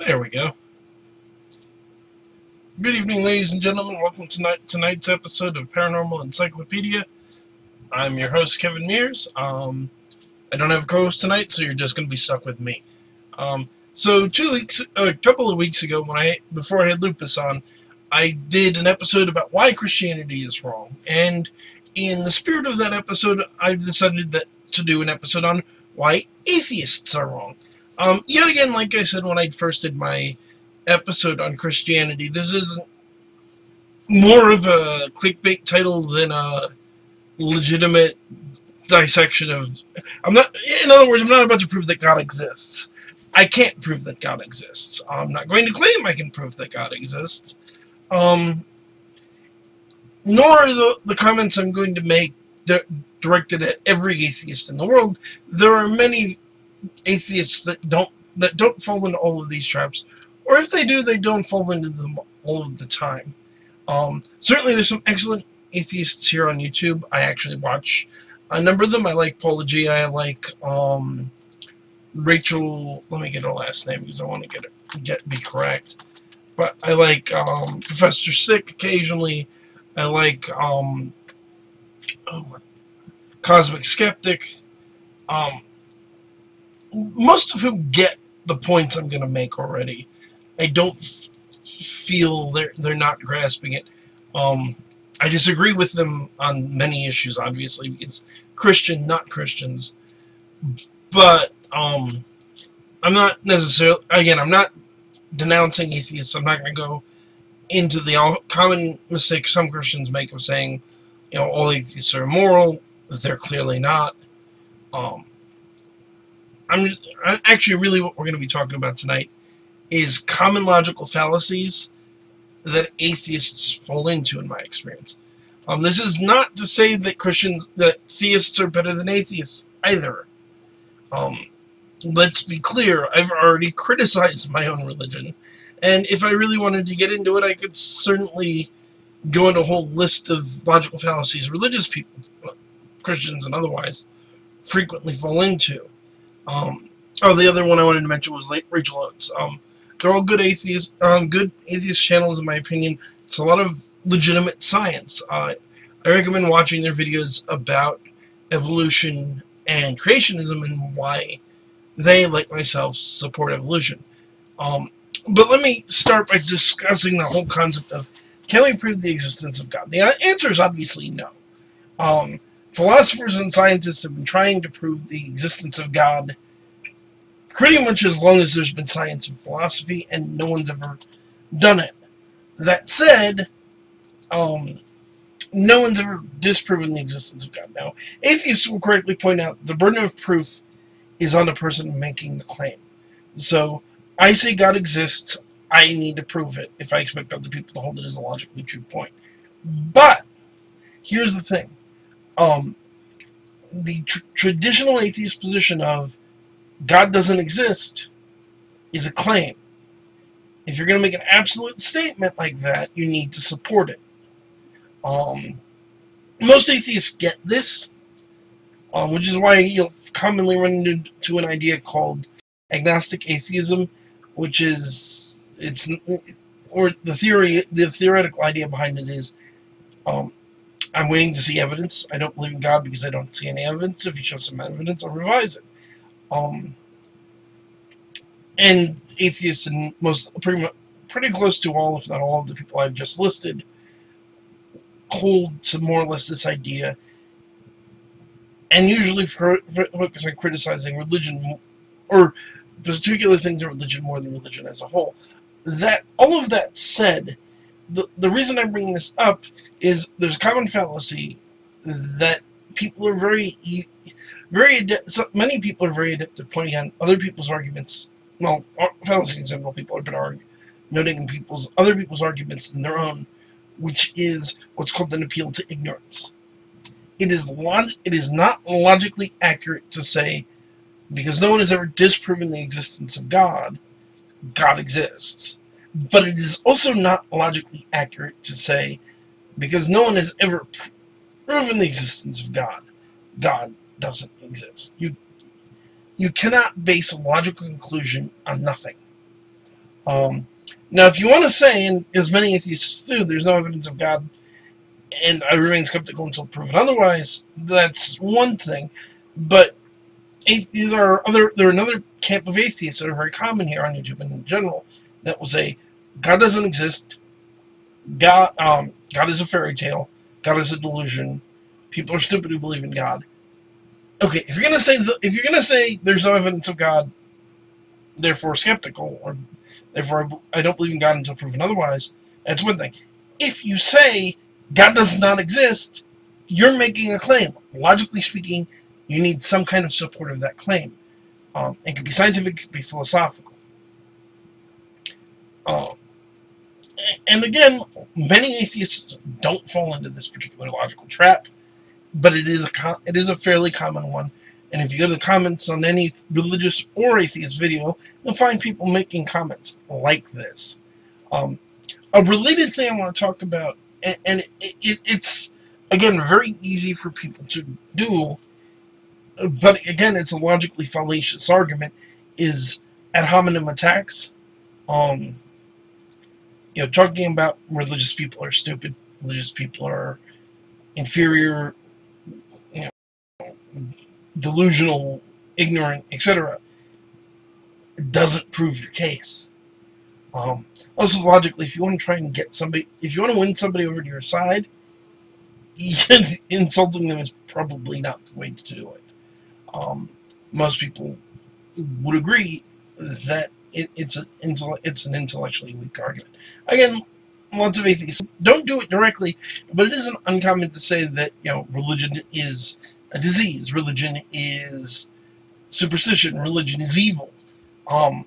There we go. Good evening, ladies and gentlemen. Welcome to tonight's episode of Paranormal Encyclopedia. I'm your host, Kevin Mears. I don't have a co-host tonight, so you're just going to be stuck with me. So a couple of weeks ago, before I had Lupus on, I did an episode about why Christianity is wrong. And in the spirit of that episode, I decided to do an episode on why atheists are wrong. Yet again, like I said when I first did my episode on Christianity, this is more of a clickbait title than a legitimate dissection of... in other words, I'm not about to prove that God exists. I can't prove that God exists. I'm not going to claim I can prove that God exists. Nor are the comments I'm going to make directed at every atheist in the world. There are many atheists that don't fall into all of these traps, or if they do, they don't fall into them all of the time. Certainly there's some excellent atheists here on YouTube. I actually watch a number of them. I like Paula G. I like Rachel. Let me get her last name because I want to be correct. But I like Professor Sick occasionally. I like Cosmic Skeptic. Most of whom get the points I'm going to make already. I don't feel they're not grasping it. I disagree with them on many issues, obviously, because not Christians. But I'm not necessarily... Again, I'm not denouncing atheists. I'm not going to go into the common mistake some Christians make of saying, all atheists are immoral. They're clearly not. Actually, really what we're going to be talking about tonight is common logical fallacies that atheists fall into, in my experience. This is not to say that theists are better than atheists either. Let's be clear, I've already criticized my own religion, and if I really wanted to get into it, I could certainly go into a whole list of logical fallacies religious people, Christians and otherwise, frequently fall into. The other one I wanted to mention was Rachel Oates. They're all good atheist channels, in my opinion. It's a lot of legitimate science. I recommend watching their videos about evolution and creationism and why they, like myself, support evolution. But let me start by discussing the whole concept of, can we prove the existence of God? The answer is obviously no. Philosophers and scientists have been trying to prove the existence of God pretty much as long as there's been science and philosophy, and no one's ever done it. That said, no one's ever disproven the existence of God. Now, atheists will correctly point out the burden of proof is on the person making the claim. So, I say God exists, I need to prove it if I expect other people to hold it as a logically true point. But, here's the thing. The traditional atheist position of God doesn't exist is a claim. If you're going to make an absolute statement like that, you need to support it. Most atheists get this, which is why you'll commonly run into an idea called agnostic atheism, which is the theoretical idea behind it is, I'm waiting to see evidence. I don't believe in God because I don't see any evidence. If you show some evidence, I'll revise it. And atheists and pretty close to all, if not all, of the people I've just listed hold to more or less this idea, and usually focus on criticizing religion, or particular things in religion more than religion as a whole. All of that said, the reason I'm bringing this up is there's a common fallacy that people are many people are very adept at pointing out other people's arguments. Well, fallacy in general, people are better noting other people's arguments than their own, which is what's called an appeal to ignorance. It is not logically accurate to say, because no one has ever disproven the existence of God, God exists. But it is also not logically accurate to say, because no one has ever proven the existence of God, God doesn't exist. You cannot base a logical conclusion on nothing. Now, if you want to say, and as many atheists do, there's no evidence of God, and I remain skeptical until proven otherwise, that's one thing. But there are another camp of atheists that are very common here on YouTube and in general that will say God doesn't exist, God is a fairy tale, God is a delusion, people are stupid who believe in God. Okay, if you're gonna say there's no evidence of God, therefore skeptical, or therefore I don't believe in God until proven otherwise, that's one thing. If you say God does not exist, you're making a claim. Logically speaking, you need some kind of support of that claim. It could be scientific, it could be philosophical. And again, many atheists don't fall into this particular logical trap, but it is a fairly common one. And if you go to the comments on any religious or atheist video, you'll find people making comments like this. A related thing I want to talk about, and it's, again, very easy for people to do, but again, it's a logically fallacious argument, is ad hominem attacks. Talking about religious people are stupid, religious people are inferior, delusional, ignorant, etc. It doesn't prove your case. Also, logically, if you want to try and if you want to win somebody over to your side, insulting them is probably not the way to do it. Most people would agree that it's an intellectually weak argument. Again, lots of atheists don't do it directly, but it isn't uncommon to say that religion is a disease, religion is superstition, religion is evil. I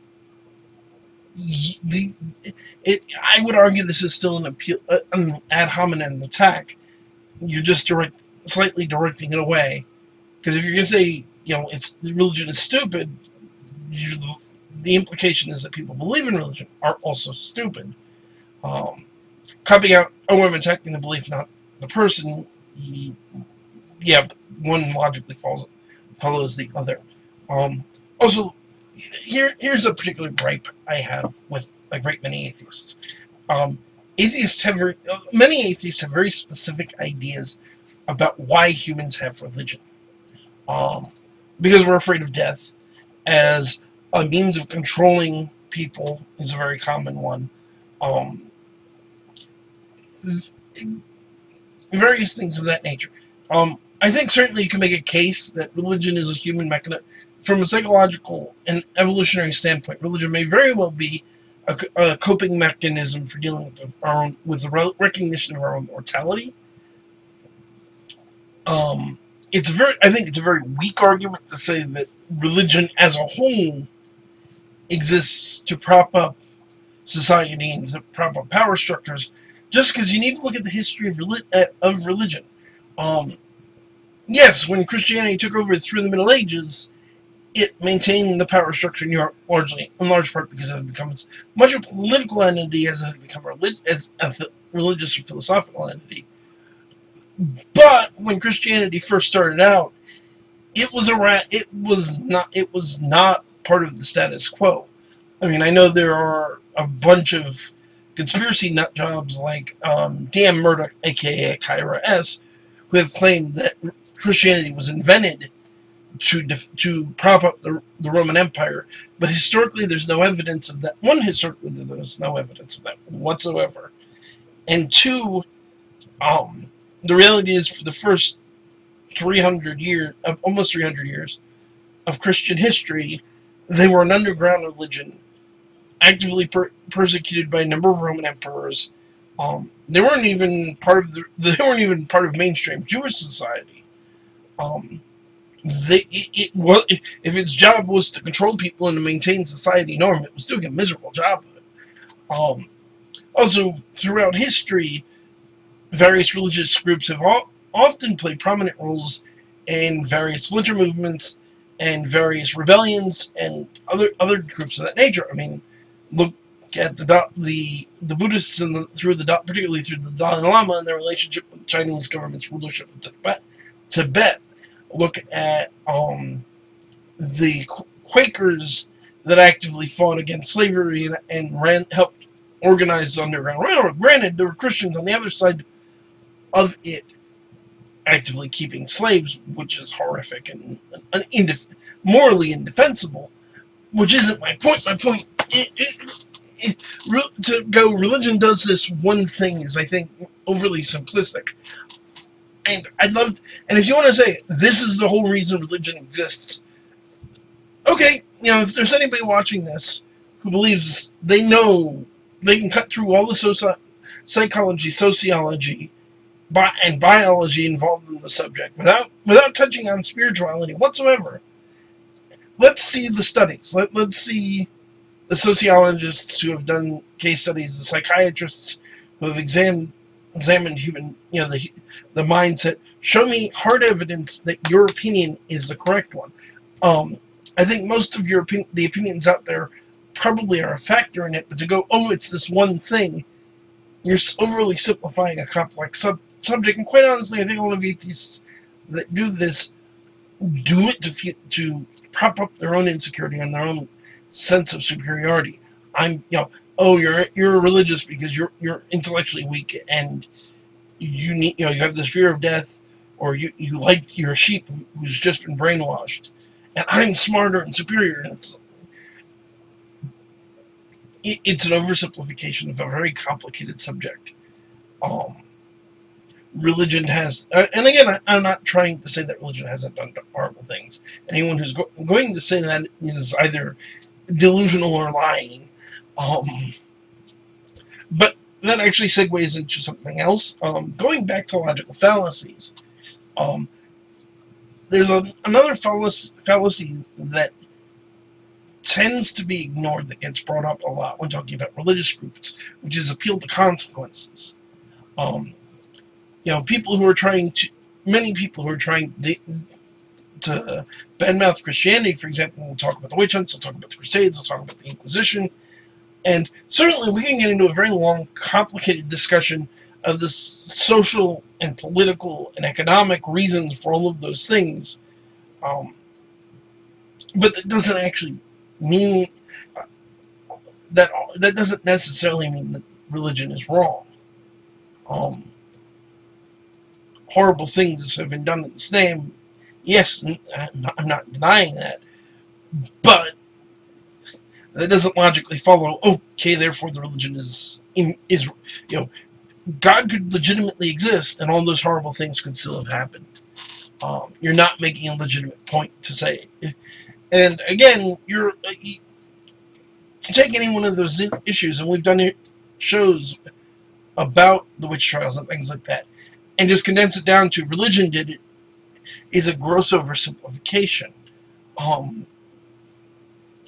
would argue this is still an ad hominem attack. You're just slightly directing it away, because if you're going to say religion is stupid, the implication is that people who believe in religion are also stupid. Copying out, I'm attacking the belief, not the person. One logically follows the other. Also, here's a particular gripe I have with a great many atheists. Many atheists have very specific ideas about why humans have religion. Because we're afraid of death, as a means of controlling people is a very common one. Various things of that nature. I think certainly you can make a case that religion is a human mechanism. From a psychological and evolutionary standpoint, religion may very well be a coping mechanism for dealing with the recognition of our own mortality. I think it's a very weak argument to say that religion as a whole exists to prop up society and to prop up power structures, just because you need to look at the history of religion. Yes, when Christianity took over through the Middle Ages, it maintained the power structure in Europe in large part because it had become as much a political entity as it had become a religious or philosophical entity. But when Christianity first started out, it was not part of the status quo. I mean, I know there are a bunch of conspiracy nut jobs like Dan Murdoch, aka Kyra S., who have claimed that Christianity was invented to prop up the Roman Empire, but historically there's no evidence of that. One, historically there's no evidence of that whatsoever, and two, the reality is for the first 300 years, almost 300 years of Christian history, they were an underground religion, actively persecuted by a number of Roman emperors. They weren't even part of mainstream Jewish society. If its job was to control people and to maintain society norm, it was doing a miserable job of it. Also, throughout history, various religious groups have often played prominent roles in various splinter movements and various rebellions and other groups of that nature. I mean, look at the Buddhists particularly through the Dalai Lama and their relationship with the Chinese government's rulership of Tibet. Look at the Quakers that actively fought against slavery and helped organize the Underground Railroad. Granted, there were Christians on the other side of it actively keeping slaves, which is horrific and morally indefensible, which isn't my point. My point to go, religion does this one thing is, I think, overly simplistic. And and if you want to say, this is the whole reason religion exists, okay, if there's anybody watching this who believes they know they can cut through all the psychology, sociology, and biology involved in the subject without touching on spirituality whatsoever, let's see the studies. Let's see the sociologists who have done case studies, the psychiatrists who have examined human, the mindset. Show me hard evidence that your opinion is the correct one. I think most of the opinions out there probably are a factor in it, but to go, oh, it's this one thing, you're overly simplifying a complex subject. And quite honestly, I think a lot of atheists that do this do it to prop up their own insecurity and their own sense of superiority. Oh, you're religious because you're intellectually weak and you have this fear of death, or you're a sheep who's just been brainwashed, and I'm smarter and superior. And it's an oversimplification of a very complicated subject. Religion has, and again, I'm not trying to say that religion hasn't done horrible things. Anyone who's going to say that is either delusional or lying. But that actually segues into something else. Going back to logical fallacies, there's another fallacy that tends to be ignored that gets brought up a lot when talking about religious groups, which is appeal to consequences. Many people who are trying to badmouth Christianity, for example, will talk about the witch hunts, they'll talk about the Crusades, they'll talk about the Inquisition, and certainly we can get into a very long, complicated discussion of the social and political and economic reasons for all of those things. But that doesn't actually mean that doesn't necessarily mean that religion is wrong. Horrible things have been done in its name. Yes, I'm not denying that, but that doesn't logically follow. Okay, therefore the religion is God could legitimately exist, and all those horrible things could still have happened. You're not making a legitimate point to say. And again, to take any one of those issues, and we've done shows about the witch trials and things like that, and just condense it down to religion did it, is a gross oversimplification. And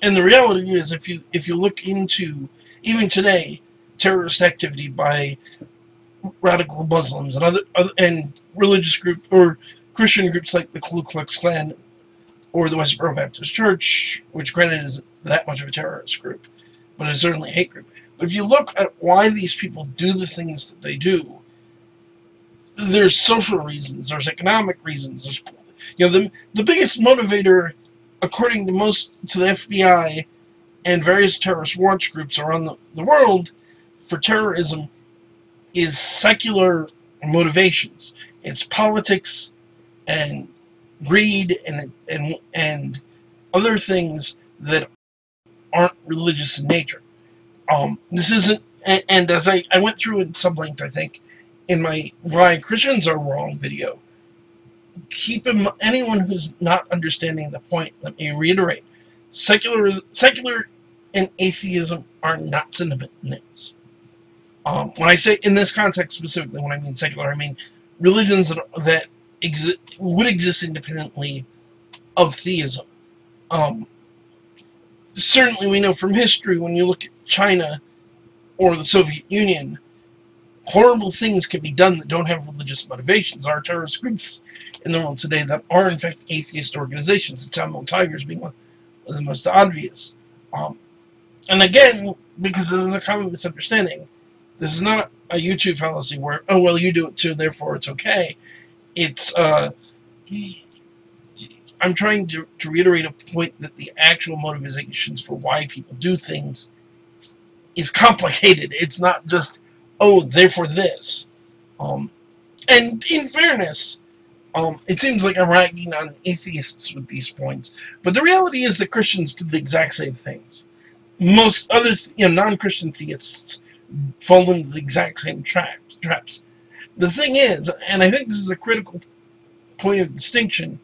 the reality is, if you look into, even today, terrorist activity by radical Muslims and other religious groups or Christian groups like the Ku Klux Klan or the Westboro Baptist Church, which granted is that much of a terrorist group, but it's certainly a hate group. But if you look at why these people do the things that they do, there's social reasons, there's economic reasons, there's the biggest motivator, according to the FBI and various terrorist watch groups around the world, for terrorism is secular motivations. It's politics and greed and other things that aren't religious in nature. This isn't, and as I went through in some length, I think, in my Why Christians Are Wrong video, anyone who's not understanding the point, let me reiterate, secular and atheism are not synonyms. When I say in this context specifically, when I mean secular, I mean religions that would exist independently of theism. Certainly we know from history, when you look at China or the Soviet Union, horrible things can be done that don't have religious motivations. There are terrorist groups in the world today that are, in fact, atheist organizations. The Tamil Tigers being one of the most obvious. And again, because this is a common misunderstanding, this is not a YouTube fallacy where, oh, well, you do it too, therefore it's okay. It's, I'm trying to reiterate a point that the actual motivations for why people do things is complicated. It's not just, oh, therefore this. And in fairness, it seems like I'm ragging on atheists with these points, but the reality is that Christians do the exact same things. Most other, non-Christian theists fall into the exact same traps. The thing is, and I think this is a critical point of distinction,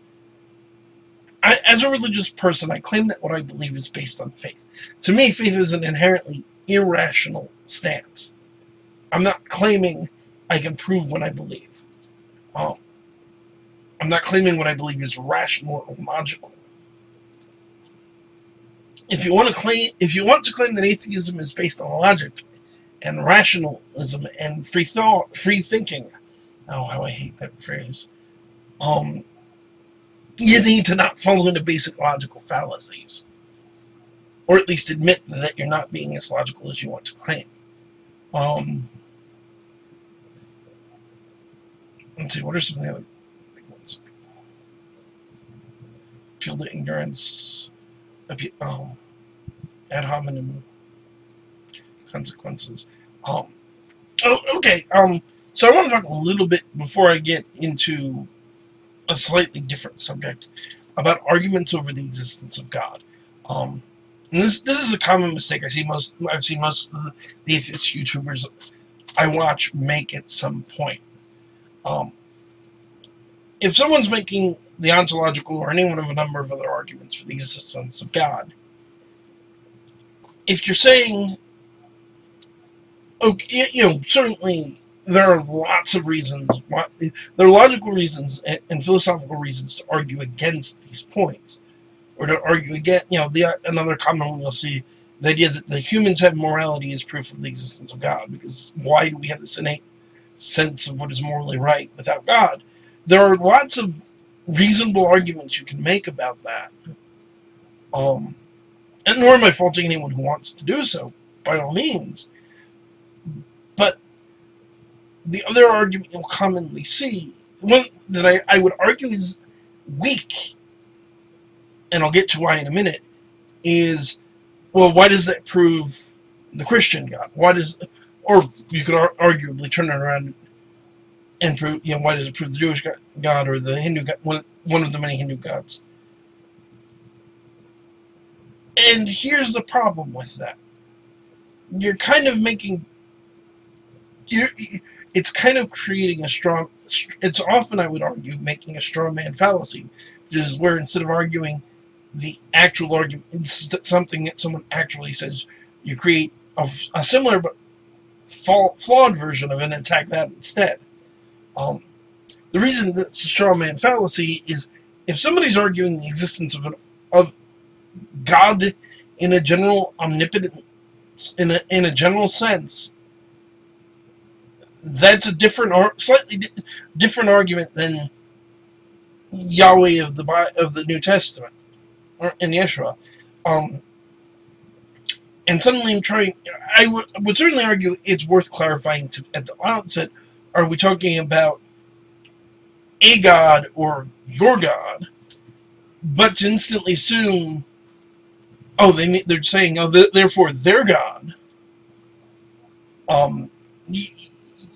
as a religious person, I claim that what I believe is based on faith. To me, faith is an inherently irrational stance. I'm not claiming I can prove what I believe. I'm not claiming what I believe is rational or logical. If you want to claim that atheism is based on logic and rationalism and free thought, free thinking, oh, how I hate that phrase. You need to not fall into basic logical fallacies, or at least admit that you're not being as logical as you want to claim. Let's see, what are some of the other big ones? Appeal to ignorance, ad hominem consequences. Okay. So I want to talk a little bit before I get into a slightly different subject about arguments over the existence of God. And this is a common mistake I've seen most of the atheist YouTubers I watch make at some point. If someone's making the ontological or any one of a number of other arguments for the existence of God, if you're saying, okay, certainly there are lots of reasons, there are logical reasons and philosophical reasons to argue against these points, or to argue against, another common one you'll see, the idea that the humans have morality is proof of the existence of God, because why do we have this innate sense of what is morally right without God? There are lots of reasonable arguments you can make about that. And nor am I faulting anyone who wants to do so, by all means. But the other argument you'll commonly see, one that I would argue is weak, and I'll get to why in a minute, is, well, why does that prove the Christian God? Or you could arguably turn it around and prove, why does it prove the Jewish God or the Hindu God, one of the many Hindu gods? And here's the problem with that. You're kind of making, it's kind of creating it's often, I would argue, making a straw man fallacy, which is where instead of arguing the actual argument, it's something that someone actually says, you create a similar but flawed version of it and attack that instead. The reason that's a straw man fallacy is if somebody's arguing the existence of God in a general omnipotent, in a general sense, that's a slightly different argument than Yahweh of the New Testament, or in Yeshua. And suddenly I would certainly argue it's worth clarifying at the outset, are we talking about a God or your God? But to instantly assume, oh, they're saying, oh, therefore their God.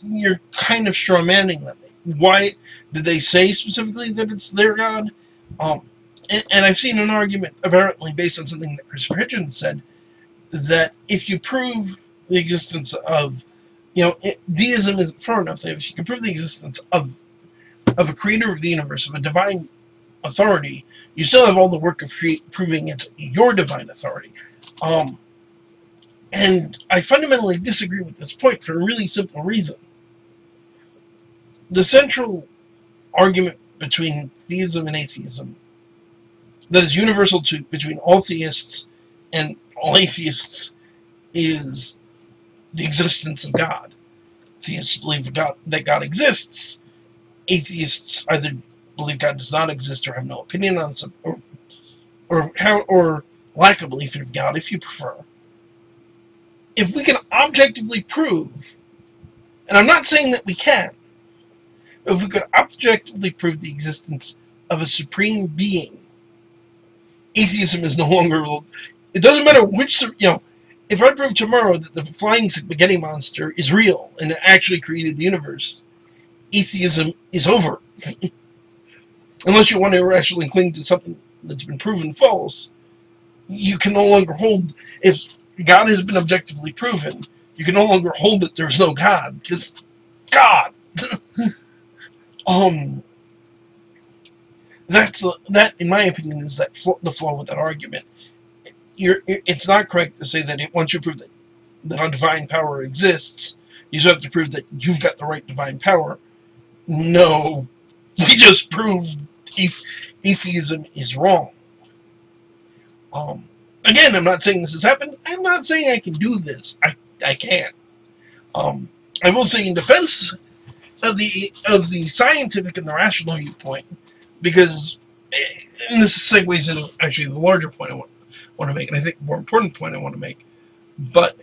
You're kind of straw manning them. Why did they say specifically that it's their God? And I've seen an argument apparently based on something that Christopher Hitchens said, that if you prove the existence of, deism isn't far enough, that if you can prove the existence of a creator of the universe, of a divine authority, you still have all the work of proving it's your divine authority. And I fundamentally disagree with this point for a really simple reason. The central argument between theism and atheism that is universal between all theists and all atheists is the existence of God. Theists believe that God exists. Atheists either believe God does not exist or have no opinion on this, or lack of belief in God, if you prefer. If we can objectively prove, and I'm not saying that we can, but if we could objectively prove the existence of a supreme being atheism is no longer. It doesn't matter which, if I prove tomorrow that the flying spaghetti monster is real and it actually created the universe, atheism is over. Unless you want to irrationally cling to something that's been proven false, you can no longer hold, if God has been objectively proven, you can no longer hold that there's no God, because God! That, in my opinion, is the flaw with that argument. It's not correct to say that once you prove that a divine power exists, you just have to prove that you've got the right divine power. No, we just proved atheism is wrong. Again, I'm not saying this has happened. I'm not saying I can do this. I can't. I will say in defense of the scientific and the rational viewpoint, because, and this segues into actually the larger point I want to make, and I think the more important point I want to make, but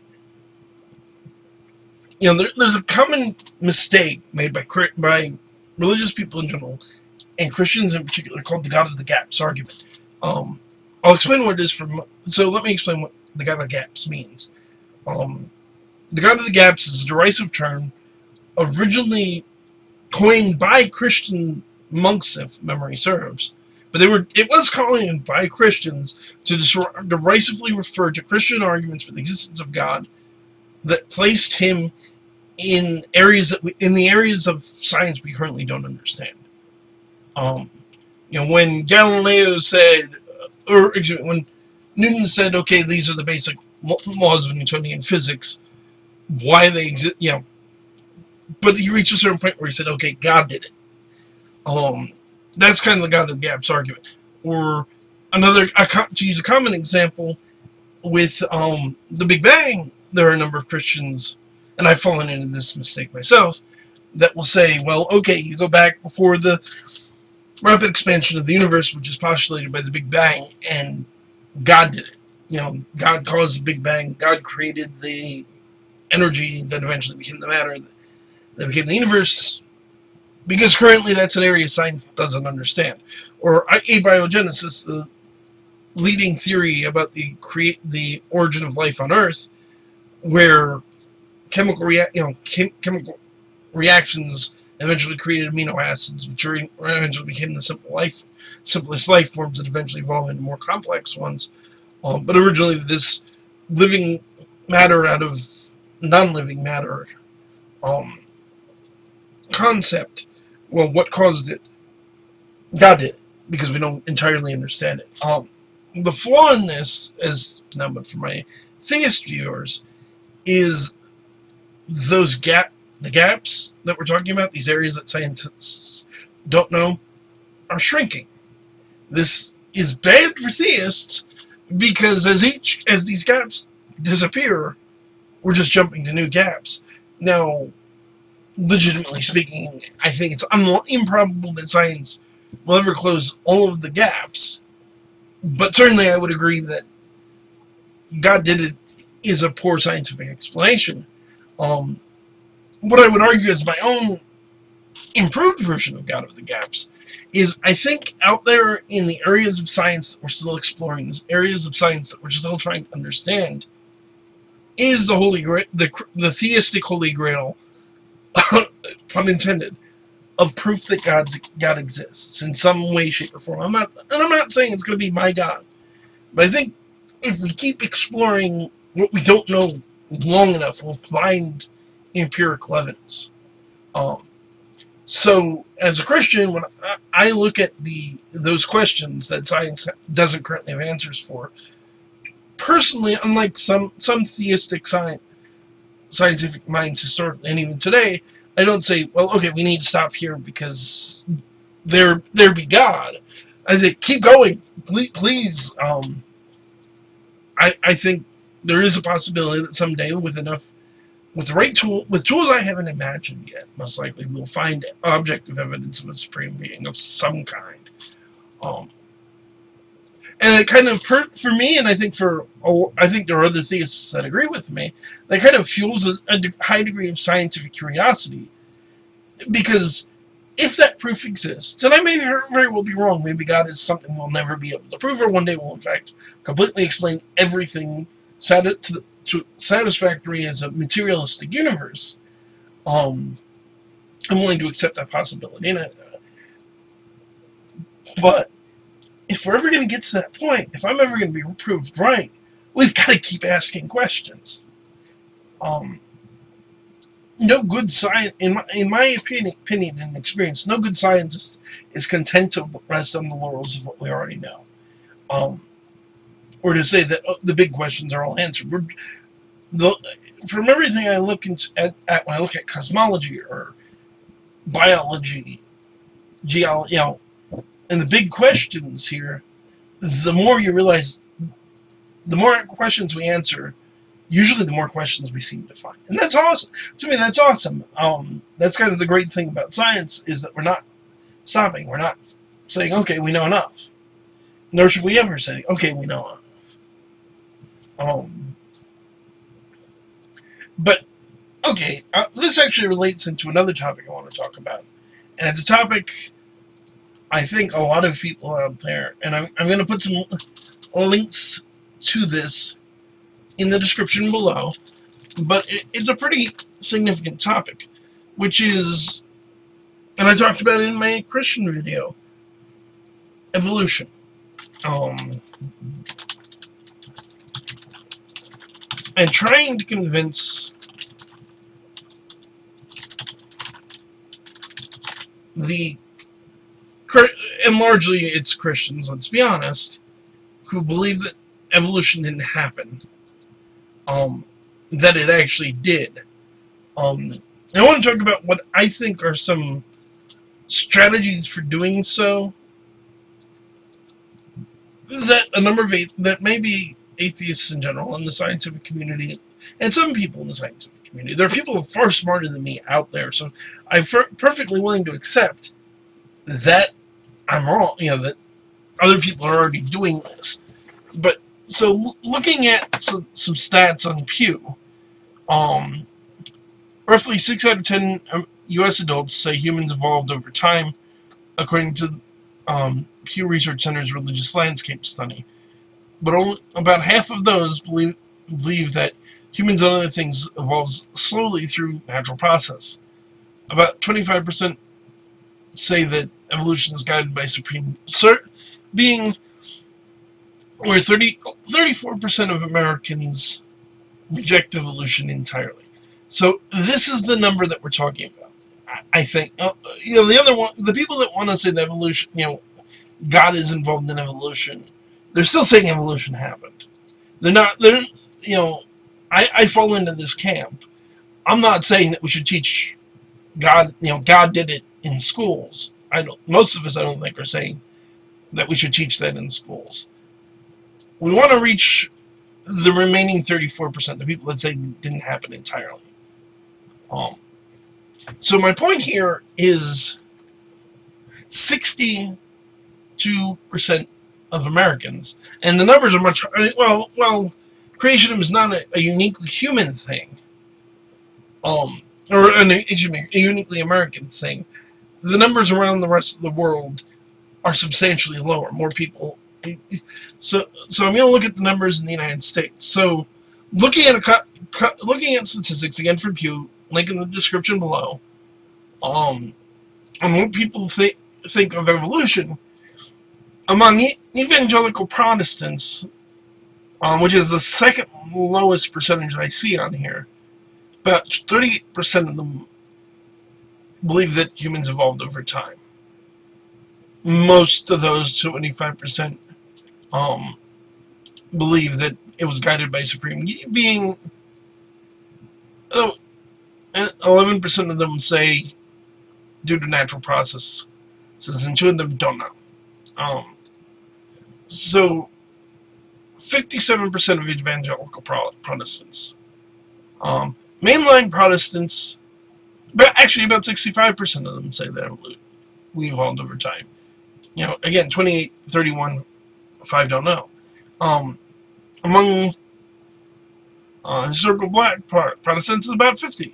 there's a common mistake made by religious people in general, and Christians in particular, called the God of the Gaps argument. I'll explain what it is so let me explain what the God of the Gaps means. The God of the Gaps is a derisive term originally coined by Christian monks, if memory serves, but it was coined by Christians to derisively refer to Christian arguments for the existence of God that placed him in the areas of science we currently don't understand. When Galileo said, when Newton said, okay, these are the basic laws of Newtonian physics, why they exist, but he reached a certain point where he said, okay, God did it. That's kind of the God of the Gaps argument. Or to use a common example, with the Big Bang, there are a number of Christians, and I've fallen into this mistake myself, that will say, well, okay, you go back before the rapid expansion of the universe, which is postulated by the Big Bang, and God did it. God caused the Big Bang. God created the energy that eventually became the matter that became the universe, because currently that's an area science doesn't understand. Or abiogenesis, the leading theory about the origin of life on Earth, where chemical reactions eventually created amino acids, which eventually became the simplest life forms that eventually evolved into more complex ones. But originally, this living matter out of non-living matter concept, well, what caused it? God did it, because we don't entirely understand it. The flaw in this, but for my theist viewers, is the gaps that we're talking about, these areas that scientists don't know, are shrinking. This is bad for theists, because as these gaps disappear, we're just jumping to new gaps. Now, legitimately speaking, I think it's improbable that science will ever close all of the gaps, but certainly I would agree that God did it is a poor scientific explanation. What I would argue is my own improved version of God of the Gaps is, I think, out there in the areas of science that we're still exploring, these areas of science that we're still trying to understand, is the Holy Grail, the theistic Holy Grail, pun intended, of proof that God exists in some way, shape, or form. I'm not saying it's going to be my God, but I think if we keep exploring what we don't know long enough, we'll find empirical evidence. So, as a Christian, when I look at those questions that science doesn't currently have answers for, personally, unlike some theistic scientific minds historically and even today, I don't say, well, okay, we need to stop here because there be God. I say, keep going, please. I think there is a possibility that someday, with the right tools I haven't imagined yet, most likely we'll find objective evidence of a supreme being of some kind. And it kind of, for me, and I think there are other theists that agree with me, that kind of fuels a high degree of scientific curiosity, because if that proof exists, and I may very well be wrong, maybe God is something we'll never be able to prove, or one day will in fact completely explain everything satisfactory as a materialistic universe, I'm willing to accept that possibility. But if we're ever going to get to that point, if I'm ever going to be proved right, we've got to keep asking questions. No good science, in my opinion and experience, no good scientist is content to rest on the laurels of what we already know, or to say that the big questions are all answered. From everything I look at when I look at cosmology or biology, geology, and the big questions here, the more you realize, the more questions we answer, usually the more questions we seem to find. And that's awesome. To me, that's awesome. That's kind of the great thing about science, is that we're not stopping. We're not saying, okay, we know enough. Nor should we ever say, okay, we know enough. But, okay, this actually relates into another topic I want to talk about. And it's a topic I think a lot of people out there, and I'm going to put some links to this in the description below, but it's a pretty significant topic, which is, and I talked about it in my Christian video, evolution. And trying to convince and largely it's Christians, let's be honest, who believe that evolution didn't happen, that it actually did. I want to talk about what I think are some strategies for doing so that that maybe atheists in general, in the scientific community, and some people in the scientific community, there are people far smarter than me out there, so I'm perfectly willing to accept that I'm wrong, that other people are already doing this. But, so, looking at some stats on Pew, roughly 6 out of 10 U.S. adults say humans evolved over time, according to Pew Research Center's Religious Landscape Study. But only about half of those believe that humans and other things evolved slowly through natural process. About 25% say that evolution is guided by supreme being, where 34% of Americans reject evolution entirely. So this is the number that we're talking about. I think, the other one, the people that want to say that evolution, God is involved in evolution, they're still saying evolution happened. I fall into this camp. I'm not saying that we should teach God, God did it in schools. Most of us, I don't think, are saying that we should teach that in schools. We want to reach the remaining 34%, the people that say it didn't happen entirely. So my point here is 62% of Americans, and the numbers are much, well, creationism is not a uniquely human thing, or a uniquely American thing. The numbers around the rest of the world are substantially lower. More people. So I'm going to look at the numbers in the United States. So looking at statistics again from Pew, link in the description below, on what people think of evolution among evangelical Protestants, which is the second lowest percentage I see on here. About 38% of them believe that humans evolved over time. Most of those, 25%, believe that it was guided by supreme being. 11% of them say due to natural processes, and 2 of them don't know. So 57% of evangelical Protestants. Mainline Protestants, but actually about 65% of them say that we evolved over time. Again, 28, 31, 5 don't know. Among historical black Protestants, is about 50.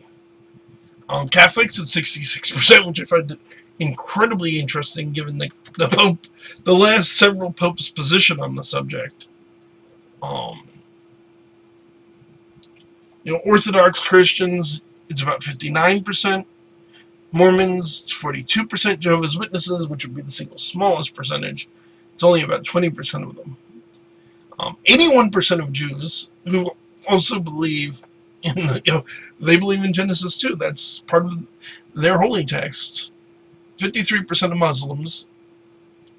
Catholics at 66%, which I find incredibly interesting given the last several popes' position on the subject. Orthodox Christians, it's about 59%. Mormons, it's 42%. Jehovah's Witnesses, which would be the single smallest percentage, it's only about 20% of them. 81% of Jews who also believe in they believe in Genesis too. That's part of their holy text. 53% of Muslims,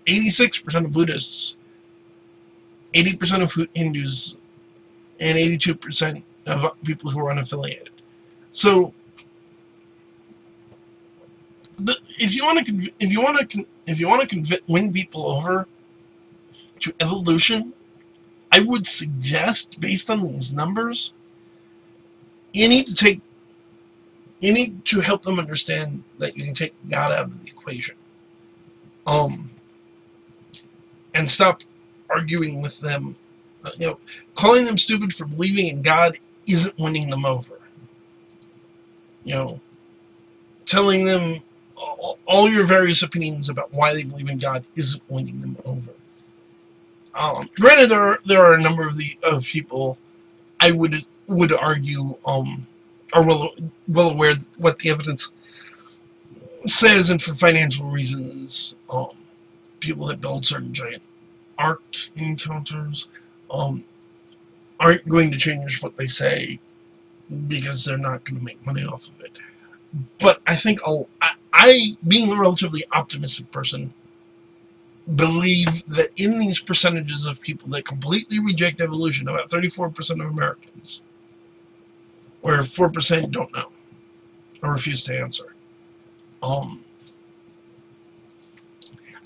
86% of Buddhists, 80% of Hindus, and 82% of people who are unaffiliated. So, if you want to win people over to evolution, I would suggest, based on these numbers, you need to help them understand that you can take God out of the equation, and stop arguing with them. Calling them stupid for believing in God isn't winning them over. Telling them all your various opinions about why they believe in God isn't winning them over. Granted, there are a number of people I would argue are well aware what the evidence says, and for financial reasons, people that build certain giant Ark encounters aren't going to change what they say because they're not going to make money off of it. But I think I, being a relatively optimistic person, believe that in these percentages of people that completely reject evolution, about 34% of Americans, where 4% don't know or refuse to answer. I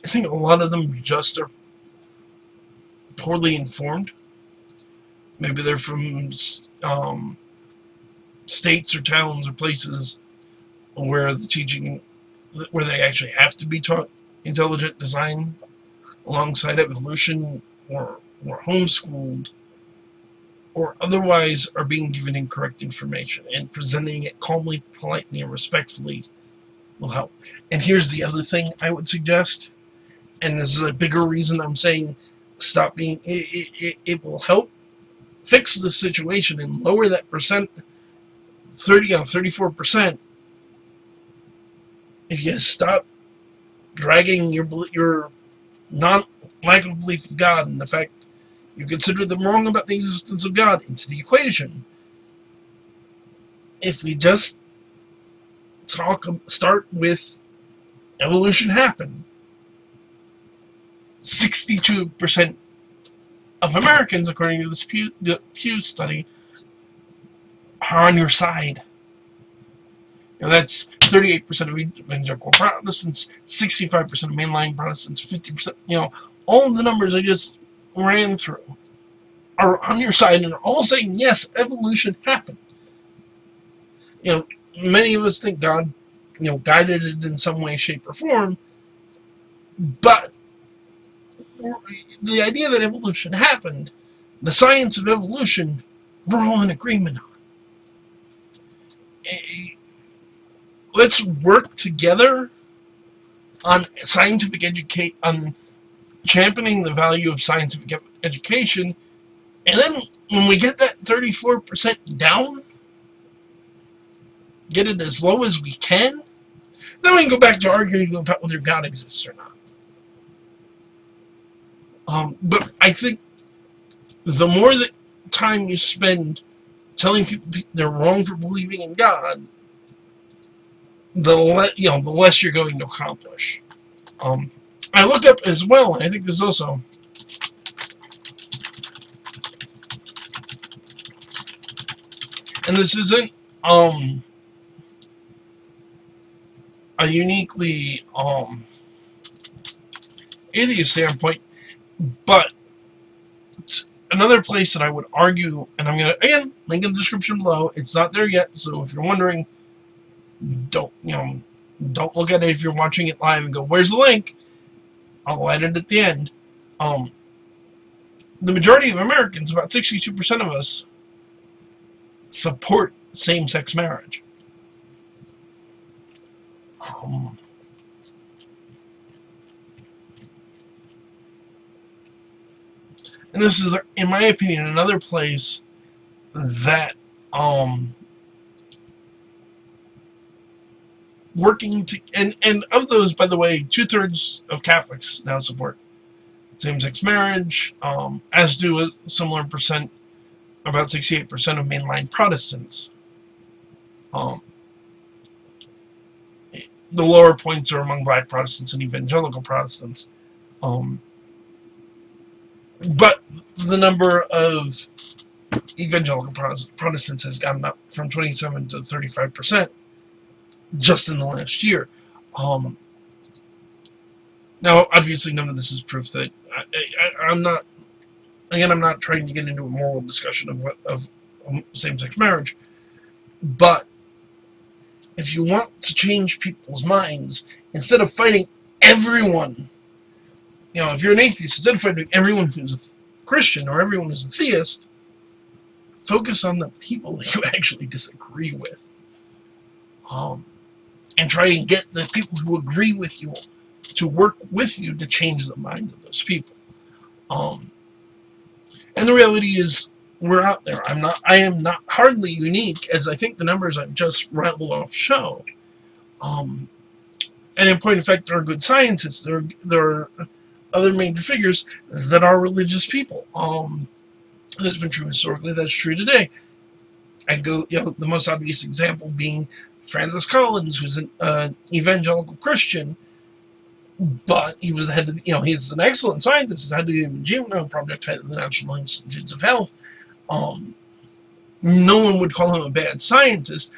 think a lot of them just are poorly informed. Maybe they're from states or towns or places where they actually have to be taught intelligent design alongside evolution, or homeschooled, or otherwise are being given incorrect information, and presenting it calmly, politely, and respectfully will help. And here's the other thing I would suggest, and this is a bigger reason I'm saying stop being, it will help fix the situation and lower that percent, 30 or 34%, if you stop dragging your lack of belief of God and the fact you consider them wrong about the existence of God into the equation. If we just start with evolution happened, 62% of Americans, according to the Pew study, are on your side. That's 38% of evangelical Protestants, 65% of mainline Protestants, 50%, all of the numbers I just ran through are on your side and are all saying, yes, evolution happened. Many of us think God, guided it in some way, shape, or form, but the idea that evolution happened, the science of evolution, we're all in agreement on. Let's work together on on championing the value of scientific education, and then when we get that 34% down, get it as low as we can, then we can go back to arguing about whether God exists or not. But I think the more that time you spend telling people they're wrong for believing in God, the less you're going to accomplish. I looked up as well, and I think there's also and this isn't a uniquely atheist standpoint, but another place that I would argue, and I'm gonna again link in the description below. It's not there yet, so if you're wondering, don't look at it if you're watching it live and go, "Where's the link?" I'll add it at the end. The majority of Americans, about 62% of us, support same-sex marriage. And this is, in my opinion, another place that working to, and of those, by the way, 2/3 of Catholics now support same-sex marriage, as do a similar percent, about 68% of mainline Protestants. The lower points are among Black Protestants and evangelical Protestants. But the number of evangelical Protestants has gone up from 27 to 35% just in the last year. Now, obviously, none of this is proof that I'm not. Again, I'm not trying to get into a moral discussion of same-sex marriage, but if you want to change people's minds, instead of fighting everyone, if you're an atheist, instead of fighting everyone who's a Christian or everyone who's a theist, focus on the people that you actually disagree with, and try and get the people who agree with you to work with you to change the minds of those people. And the reality is, we're out there. I am not hardly unique, as I think the numbers I've just rattled off show. And in point of fact, there are good scientists. There are other major figures that are religious people. That's been true historically. That's true today. I go, the most obvious example being Francis Collins, who's an evangelical Christian, but he was the head of, he's an excellent scientist, head of the Genome Project, head of the National Institutes of Health. No one would call him a bad scientist,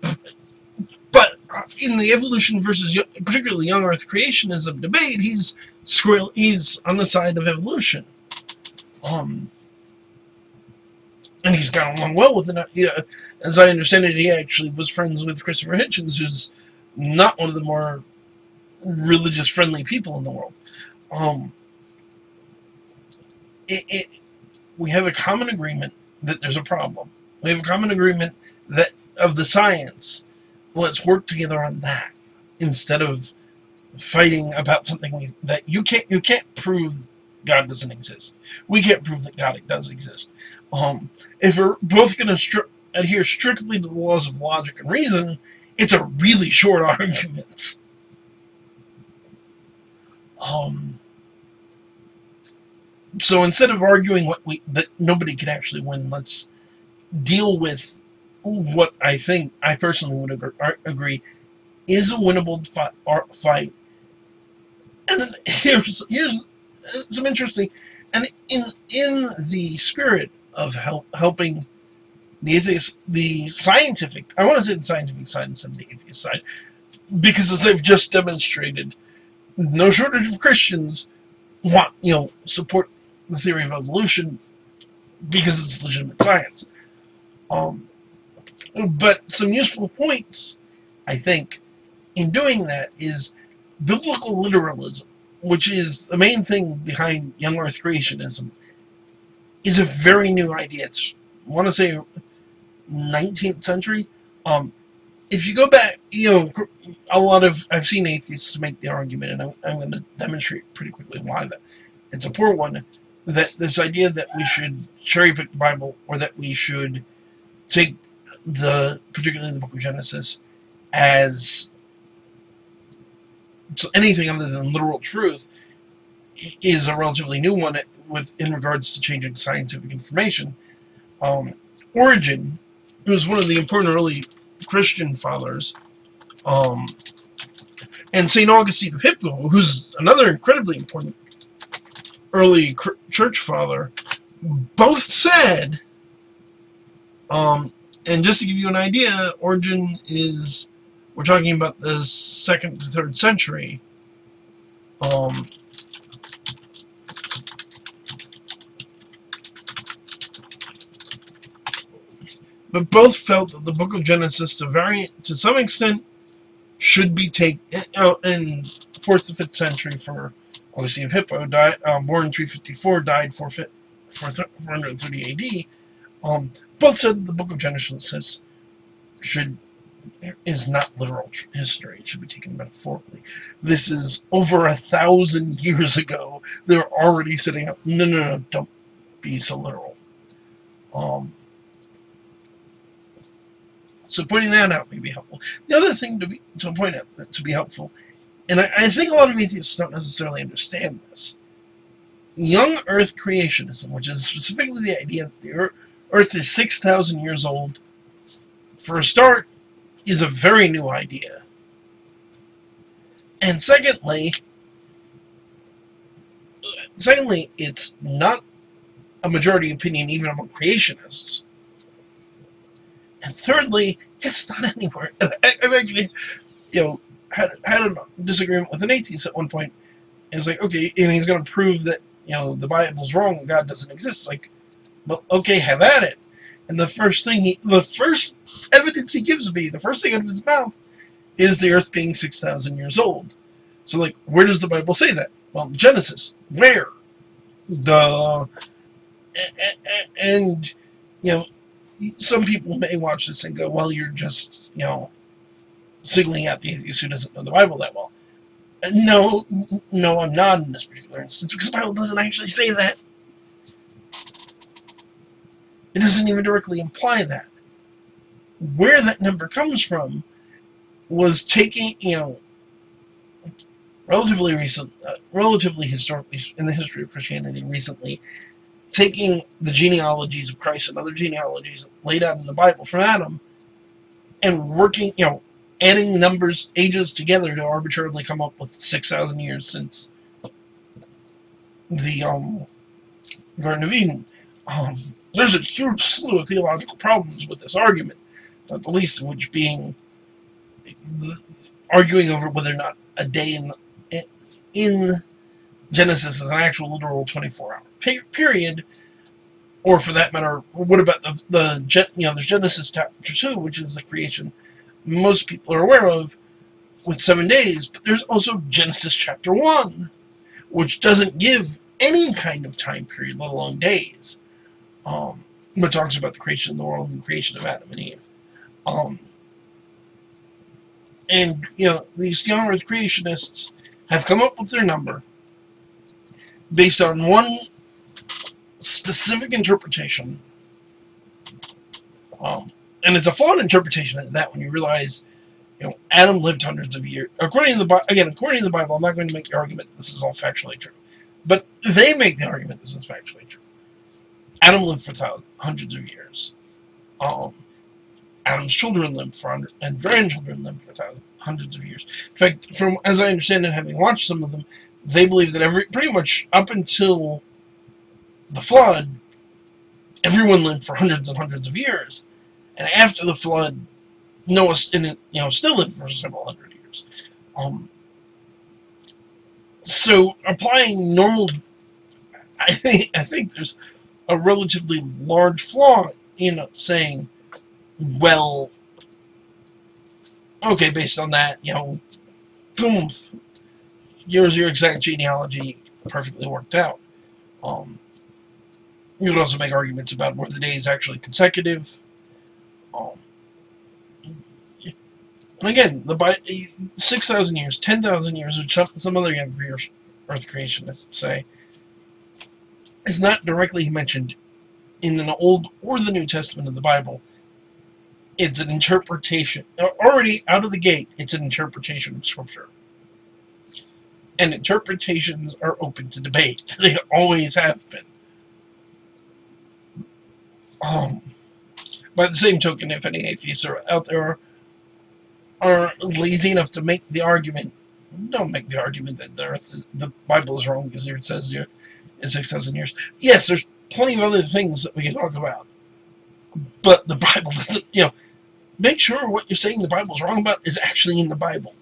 but in the evolution versus particularly young Earth creationism debate, he's on the side of evolution. And he's gotten along well with it. As I understand it, he actually was friends with Christopher Hitchens, who's not one of the more religious-friendly people in the world. We have a common agreement that there's a problem. We have a common agreement that of the science. Let's work together on that instead of fighting about something that you can't prove God doesn't exist. We can't prove that God does exist. If we're both going to adhere strictly to the laws of logic and reason, it's a really short argument. So instead of arguing that nobody can actually win, let's deal with what I personally would agree is a winnable fight. And then here's some interesting, and in the spirit of helping the atheist, the scientific, I want to say the scientific side instead of the atheist side, because as I've just demonstrated, no shortage of Christians want, support the theory of evolution because it's legitimate science. But some useful points, I think, in doing that is biblical literalism, which is the main thing behind young Earth creationism, is a very new idea. It's, I want to say, 19th century. If you go back, I've seen atheists make the argument, and I'm going to demonstrate pretty quickly why that it's a poor one, that this idea that we should cherry pick the Bible, or that we should take particularly the book of Genesis, as anything other than literal truth, is a relatively new one in regards to changing scientific information. Origen, who was one of the important early Christian fathers, and St. Augustine of Hippo, who's another incredibly important early church father, both said, and just to give you an idea, Origen we're talking about the 2nd to 3rd century, but both felt that the book of Genesis, to some extent, should be taken in 4th to 5th century for Augustine of Hippo, born in 354, died 430 AD. Both said the book of Genesis is not literal history. It should be taken metaphorically. This is over 1,000 years ago. They're already setting up. No, don't. be so literal. So pointing that out may be helpful. The other thing to point out that to be helpful, and I think a lot of atheists don't necessarily understand this. Young Earth creationism, which is specifically the idea that the Earth is 6,000 years old, for a start, is a very new idea. And secondly, it's not a majority opinion even among creationists. And thirdly, it's not anywhere. I've actually, had a disagreement with an atheist at one point. It's like, okay, and he's going to prove that, the Bible's wrong and God doesn't exist. Like, well, okay, have at it. And the first evidence he gives me, the first thing out of his mouth, is the Earth being 6,000 years old. So, like, where does the Bible say that? Well, Genesis. Where? Duh. And, some people may watch this and go, well, you're just, singling out the atheist who doesn't know the Bible that well. No, I'm not in this particular instance, because the Bible doesn't actually say that. It doesn't even directly imply that. Where that number comes from was taking, relatively historically, in the history of Christianity recently, taking the genealogies of Christ and other genealogies laid out in the Bible from Adam, and working, adding numbers, ages together to arbitrarily come up with 6,000 years since the Garden of Eden. There's a huge slew of theological problems with this argument, not the least of which being arguing over whether or not a day in Genesis is an actual literal 24-hour period, or for that matter, what about there's Genesis chapter 2, which is the creation most people are aware of, with 7 days, but there's also Genesis chapter 1, which doesn't give any kind of time period, let alone days, but talks about the creation of the world and the creation of Adam and Eve. And, these young Earth creationists have come up with their number based on one specific interpretation, and it's a flawed interpretation of that when you realize, Adam lived hundreds of years. According to the Bible, I'm not going to make the argument this is all factually true, but they make the argument this is factually true. Adam lived for hundreds of years. Adam's children lived for and grandchildren lived for hundreds of years. In fact, from as I understand it, having watched some of them, they believe that pretty much up until the flood, everyone lived for hundreds and hundreds of years, and after the flood, Noah still lived for several hundred years. So applying normal, I think there's a relatively large flaw in saying, well, okay, based on that, boom, here's your exact genealogy, perfectly worked out. You could also make arguments about were the days actually consecutive. And again, 6,000 years, 10,000 years, which some other young Earth creationists say, is not directly mentioned in the Old or the New Testament of the Bible. It's an interpretation. Already out of the gate, it's an interpretation of Scripture. And interpretations are open to debate. They always have been. By the same token, if any atheists are out there are lazy enough to make the argument, don't make the argument that the Bible is wrong because it says the Earth is 6,000 years. Yes, there's plenty of other things that we can talk about, but the Bible doesn't. Make sure what you're saying the Bible's wrong about is actually in the Bible.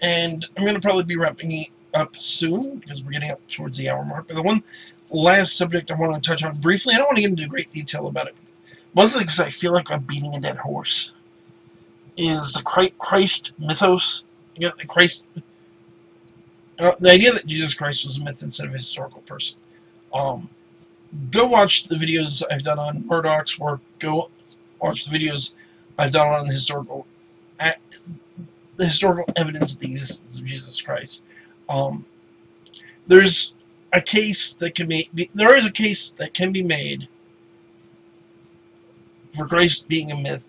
And I'm going to probably be wrapping up soon because we're getting up towards the hour mark. But the one last subject I want to touch on briefly, I don't want to get into great detail about it, mostly because I feel like I'm beating a dead horse, is the Christ mythos. The idea that Jesus Christ was a myth instead of a historical person. Go watch the videos I've done on Murdoch's work. Go watch the videos I've done on the historical evidence of the existence of Jesus Christ. There's a case that can be, there is a case that can be made for Christ being a myth.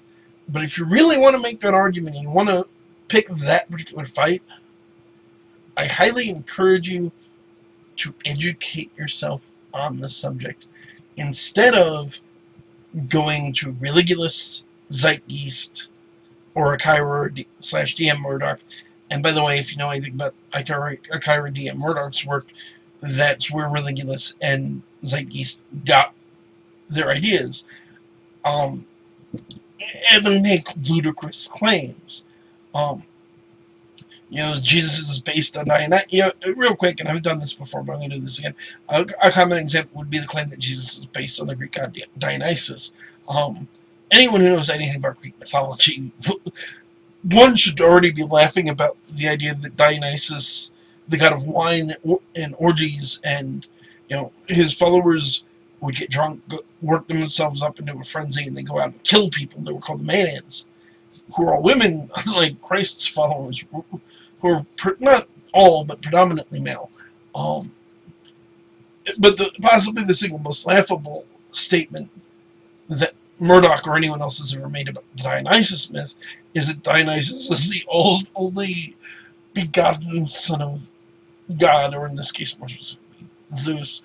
But if you really want to make that argument and you want to pick that particular fight, I highly encourage you to educate yourself on the subject instead of going to religious zeitgeist or Akira/DM Murdoch. And by the way, if you know anything about Akira/DM Murdoch's work, that's where religious and zeitgeist got their ideas. And they make ludicrous claims. Jesus is based on Dionysus. Real quick, and I haven't done this before, but I'm going to do this again. A common example would be the claim that Jesus is based on the Greek god Dionysus. Anyone who knows anything about Greek mythology, one should already be laughing about the idea that Dionysus, the god of wine and orgies, and his followers would get drunk, work themselves up into a frenzy, and then go out and kill people. They were called the Maenads, who are all women, unlike Christ's followers, who are not all, but predominantly male. But possibly the single most laughable statement that Murdoch or anyone else has ever made about the Dionysus myth is that Dionysus is the only begotten son of God, or in this case, more specifically, Zeus.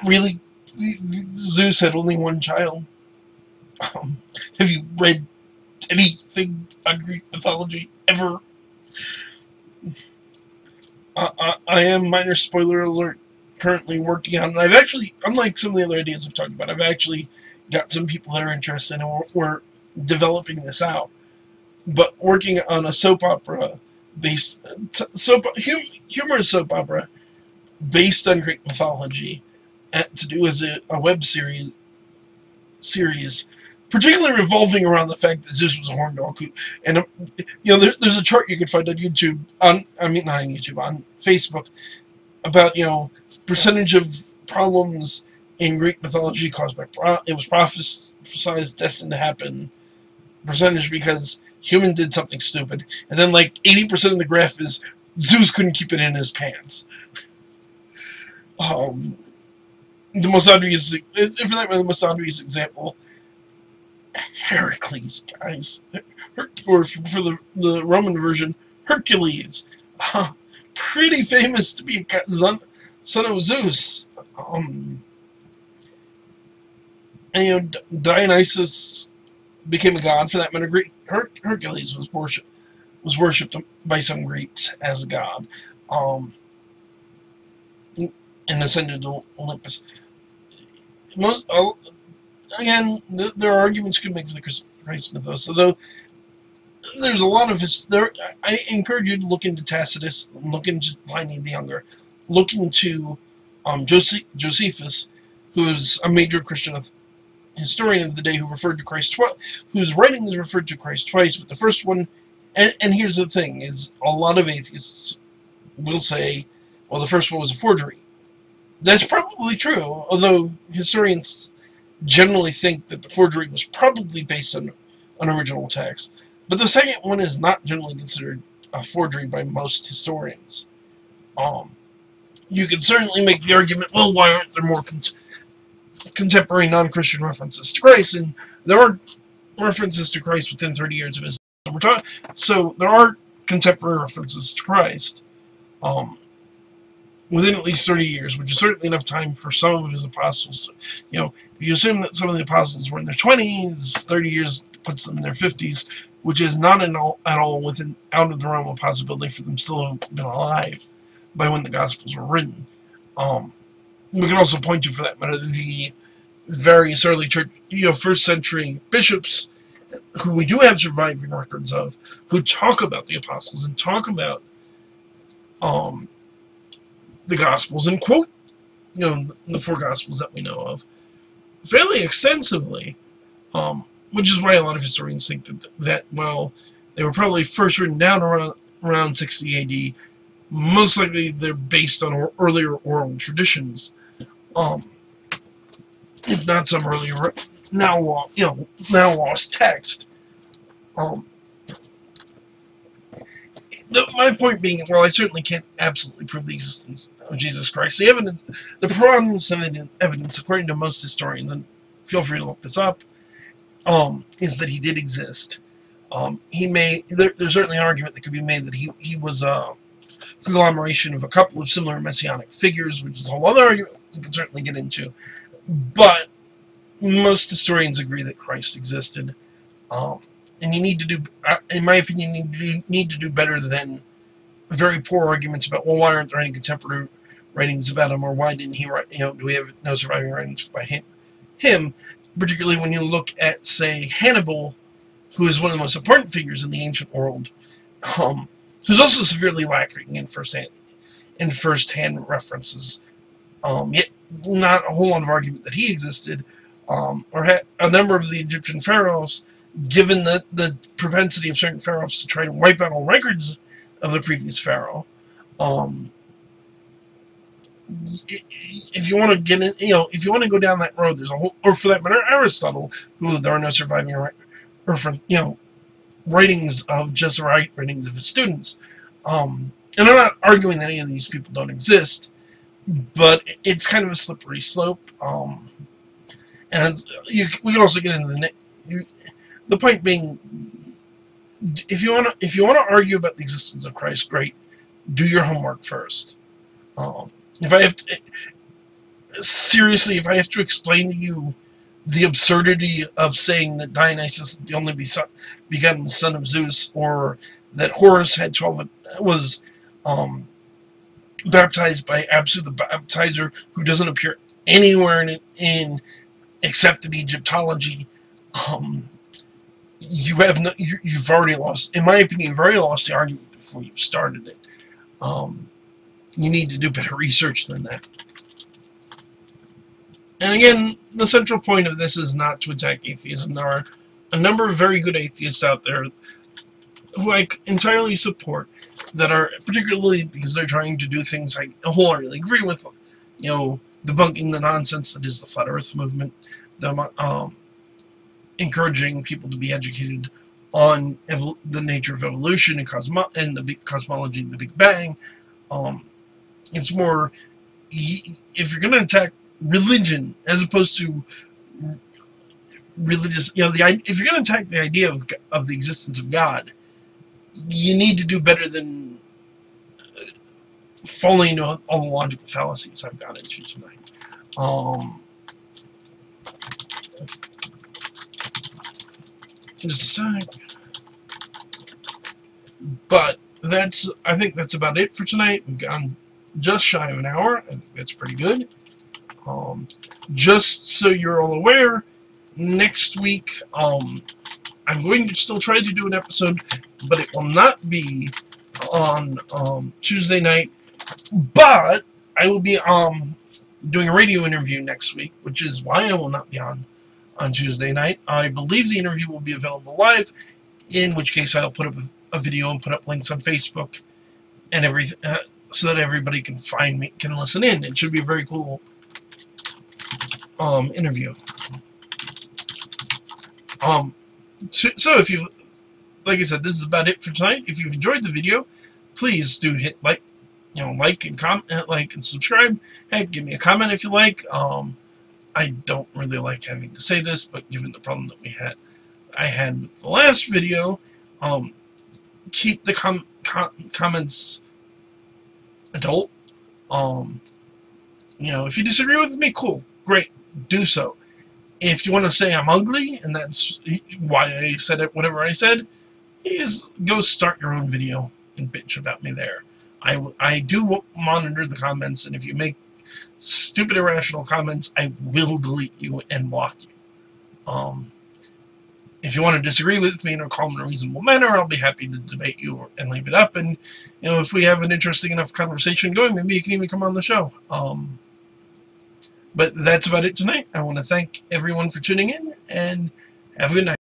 Really, Zeus had only one child. Have you read anything on Greek mythology ever? I am, minor spoiler alert, currently working on, and I've actually, unlike some of the other ideas I've talked about, I've actually got some people that are interested, and we're developing this out. But working on a soap opera based, humorous soap opera based on Greek mythology, to do as a web series, particularly revolving around the fact that Zeus was a horned dog. And there's a chart you can find on YouTube, not on YouTube, on Facebook, about percentage of problems in Greek mythology caused by it was prophesied, destined to happen, percentage because human did something stupid, and then like 80% of the graph is Zeus couldn't keep it in his pants. The most obvious, the most obvious example, Heracles, guys, or if you prefer the Roman version, Hercules, pretty famous to be a son of Zeus. And Dionysus became a god for that matter. Hercules was worshipped by some Greeks as a god, and ascended to Olympus. Again, there are arguments you can make for the Christ mythos, although there's a lot of I encourage you to look into Tacitus, look into Pliny the Younger, look into Josephus, who's a major Christian historian of the day who referred to Christ twice, whose writings referred to Christ twice, but the first one, and here's the thing, is a lot of atheists will say, well, the first one was a forgery. That's probably true, although historians generally think that the forgery was probably based on an original text. But the second one is not generally considered a forgery by most historians. You can certainly make the argument, well, why aren't there more contemporary non-Christian references to Christ? And there are references to Christ within 30 years of his life. So there are contemporary references to Christ within at least 30 years, which is certainly enough time for some of his apostles. If you assume that some of the apostles were in their 20s, 30 years puts them in their 50s, which is not at all out of the realm of possibility for them still to have been alive by when the Gospels were written. We can also point to, for that matter, the various early church, first century bishops who we do have surviving records of, who talk about the apostles and talk about the Gospels and quote, the four Gospels that we know of fairly extensively, which is why a lot of historians think that well, they were probably first written down around 60 AD. Most likely they're based on earlier oral traditions, if not some earlier now lost text. My point being, well, I certainly can't absolutely prove the existence of Jesus Christ. The preponderance of evidence, according to most historians, and feel free to look this up, is that he did exist. There's certainly an argument that could be made that he was a conglomeration of a couple of similar messianic figures, which is a whole other argument we can certainly get into. But most historians agree that Christ existed. And you need to do, in my opinion, you need to do better than very poor arguments about, well, why aren't there any contemporary writings about him, or why didn't he write, do we have no surviving writings by him? Particularly when you look at, say, Hannibal, who is one of the most important figures in the ancient world, who's also severely lacking in first-hand references. Yet not a whole lot of argument that he existed, or had a number of the Egyptian pharaohs, given the propensity of certain pharaohs to try to wipe out all records of the previous pharaoh. If you want to get in, if you want to go down that road, there's a whole, or for that matter, Aristotle, who there are no surviving writings of just writings of his students. And I'm not arguing that any of these people don't exist, but it's kind of a slippery slope. And we can also get into the point being, if you want to argue about the existence of Christ, great. Do your homework first. If I have to explain to you the absurdity of saying that Dionysus is the only begotten son of Zeus, or that Horus was baptized by Apsu the baptizer, who doesn't appear anywhere in except in Egyptology, you've already lost, in my opinion, you've already lost the argument before you've started it. You need to do better research than that. And again, the central point of this is not to attack atheism. There are a number of very good atheists out there who I entirely support, that are, particularly because they're trying to do things I wholeheartedly agree with, debunking the nonsense that is the flat earth movement, encouraging people to be educated on the nature of evolution and the cosmology of the Big Bang. It's more, if you're going to attack religion as opposed to religious, if you're going to attack the idea of the existence of God, you need to do better than falling into all the logical fallacies I've got into tonight. Just a sec. But I think that's about it for tonight. We've gone just shy of an hour. I think that's pretty good. Just so you're all aware, next week, I'm going to still try to do an episode, but it will not be on Tuesday night. But I will be doing a radio interview next week, which is why I will not be on Tuesday night. I believe the interview will be available live, in which case I'll put up a video and put up links on Facebook and everything, so that everybody can find me, can listen in. It should be a very cool interview. So if you, like I said, this is about it for tonight. If you've enjoyed the video, please do hit like and comment, like and subscribe. Heck, give me a comment if you like. I don't really like having to say this, but given the problem that I had with the last video, keep the comments adult. If you disagree with me, cool, great, do so. If you want to say I'm ugly, and that's why I said it, whatever I said, go start your own video and bitch about me there. I do monitor the comments, and if you make stupid, irrational comments, I will delete you and block you. If you want to disagree with me in a calm and reasonable manner, I'll be happy to debate you and leave it up. And if we have an interesting enough conversation going, maybe you can even come on the show. But that's about it tonight. I want to thank everyone for tuning in, and have a good night.